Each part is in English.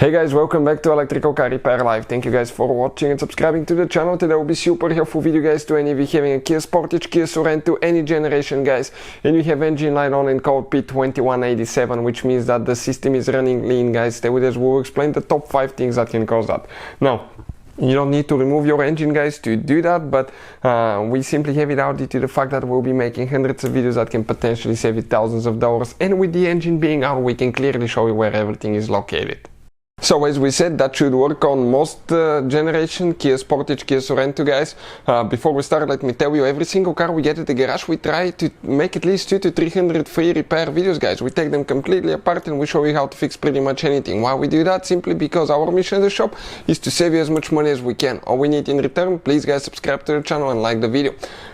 Hey guys, welcome back to Electrical Car Repair Live. Thank you guys for watching and subscribing to the channel. Today will be super helpful video guys to any of you having a Kia Sportage, Kia Sorento, any generation guys, and you have engine light on and code P2187, which means that the system is running lean guys. Stay with us, we'll explain the top 5 things that can cause that. Now, you don't need to remove your engine guys to do that, but we simply have it out due to the fact that we'll be making hundreds of videos that can potentially save you thousands of dollars, and with the engine being out we can clearly show you where everything is located. So as we said, that should work on most generation Kia Sportage, Kia Sorento guys. Before we start, let me tell you, every single car we get at the garage, we try to make at least 200 to 300 free repair videos guys. We take them completely apart and we show you how to fix pretty much anything. Why we do that? Simply because our mission in the shop is to save you as much money as we can. All we need in return, please guys subscribe to the channel and like the video.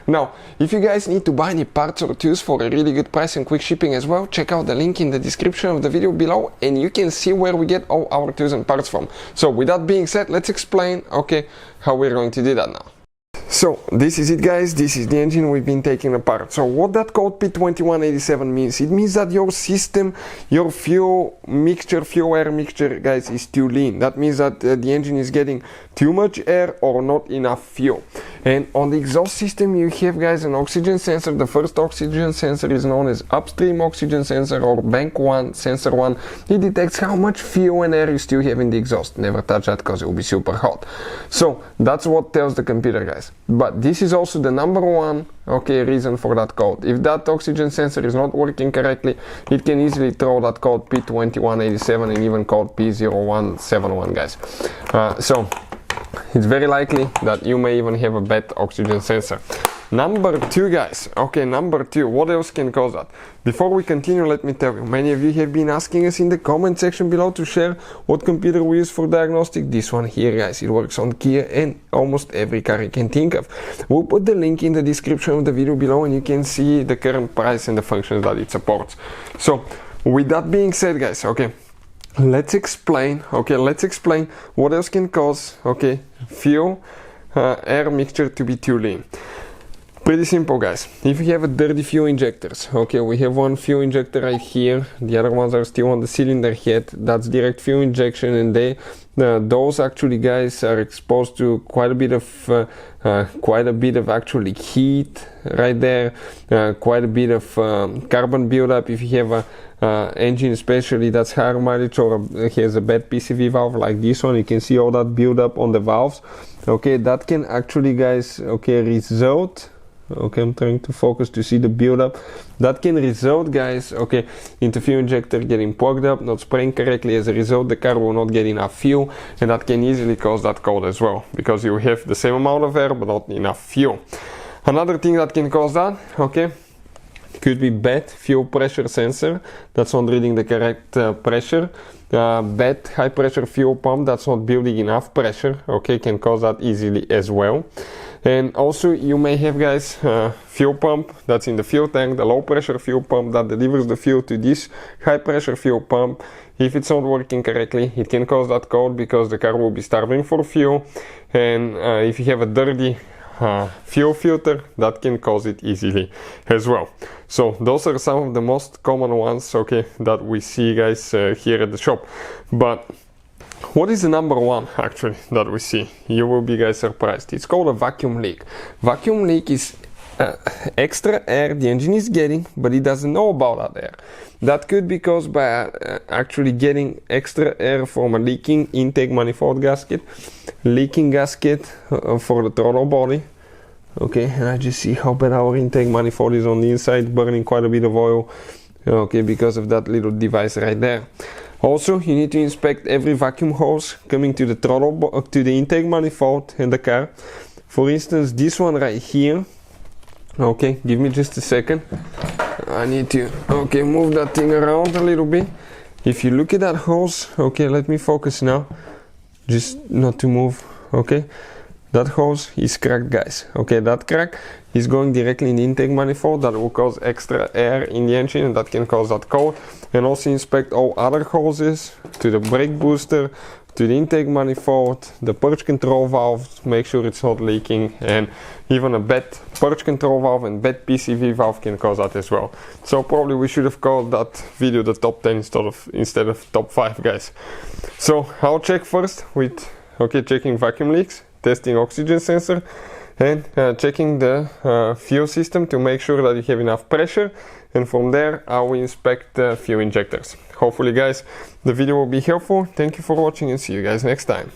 Now, if you guys need to buy any parts or tools for a really good price and quick shipping as well, check out the link in the description of the video below and you can see where we get all our tools and parts from. So with that being said, let's explain how we're going to do that now. So this is it guys, this is the engine we've been taking apart. So what that code P2187 means, it means that your system, your fuel mixture, fuel air mixture guys is too lean. That means that the engine is getting too much air or not enough fuel. And on the exhaust system you have guys an oxygen sensor. The first oxygen sensor is known as upstream oxygen sensor or bank 1, sensor 1. It detects how much fuel and air you still have in the exhaust. Never touch that because it will be super hot. So that's what tells the computer guys. But this is also the number one reason for that code. If that oxygen sensor is not working correctly, it can easily throw that code P2187 and even code P0171 guys. So it's very likely that you may even have a bad oxygen sensor. Number 2 guys, number 2, what else can cause that? Before we continue, let me tell you, many of you have been asking us in the comment section below to share what computer we use for diagnostic. This one here guys, it works on Kia and almost every car you can think of. We'll put the link in the description of the video below and you can see the current price and the functions that it supports. So with that being said guys, let's explain what else can cause fuel air mixture to be too lean. Pretty simple guys. If you have a dirty fuel injectors, we have one fuel injector right here, the other ones are still on the cylinder head. That's direct fuel injection, and those actually guys are exposed to quite a bit of actually heat right there, quite a bit of carbon buildup. If you have a engine especially that's higher mileage or has a bad PCV valve like this one, you can see all that buildup on the valves. That can actually guys result, I'm trying to focus to see the buildup. That can result guys into fuel injector getting plugged up, not spraying correctly. As a result, the car will not get enough fuel, and that can easily cause that code as well, because you have the same amount of air but not enough fuel. Another thing that can cause that could be bad fuel pressure sensor that's not reading the correct pressure. Bad high pressure fuel pump that's not building enough pressure can cause that easily as well. And also you may have guys fuel pump that's in the fuel tank, the low pressure fuel pump that delivers the fuel to this high pressure fuel pump. If it's not working correctly, it can cause that code because the car will be starving for fuel. And if you have a dirty fuel filter, that can cause it easily as well. So those are some of the most common ones that we see guys here at the shop. But what is the number one actually that we see? You will be guys surprised. It's called a vacuum leak. Vacuum leak is extra air the engine is getting, but it doesn't know about that air. That could be caused by actually getting extra air from a leaking intake manifold gasket, leaking gasket for the throttle body. And I just see how bad our intake manifold is on the inside, burning quite a bit of oil because of that little device right there. Also, you need to inspect every vacuum hose coming to the throttle to the intake manifold in the car. For instance, this one right here. Give me just a second. I need to move that thing around a little bit. If you look at that hose, let me focus now, just not to move. That hose is cracked guys. That crack is going directly in the intake manifold. That will cause extra air in the engine and that can cause that code. And also inspect all other hoses to the brake booster, to the intake manifold, the purge control valve, make sure it's not leaking, and even a bad purge control valve and bad PCV valve can cause that as well. So probably we should have called that video the top 10 instead of top 5, guys. So I'll check first with checking vacuum leaks, testing oxygen sensor, and checking the fuel system to make sure that you have enough pressure, and from there I will inspect the fuel injectors. Hopefully guys the video will be helpful. Thank you for watching and see you guys next time.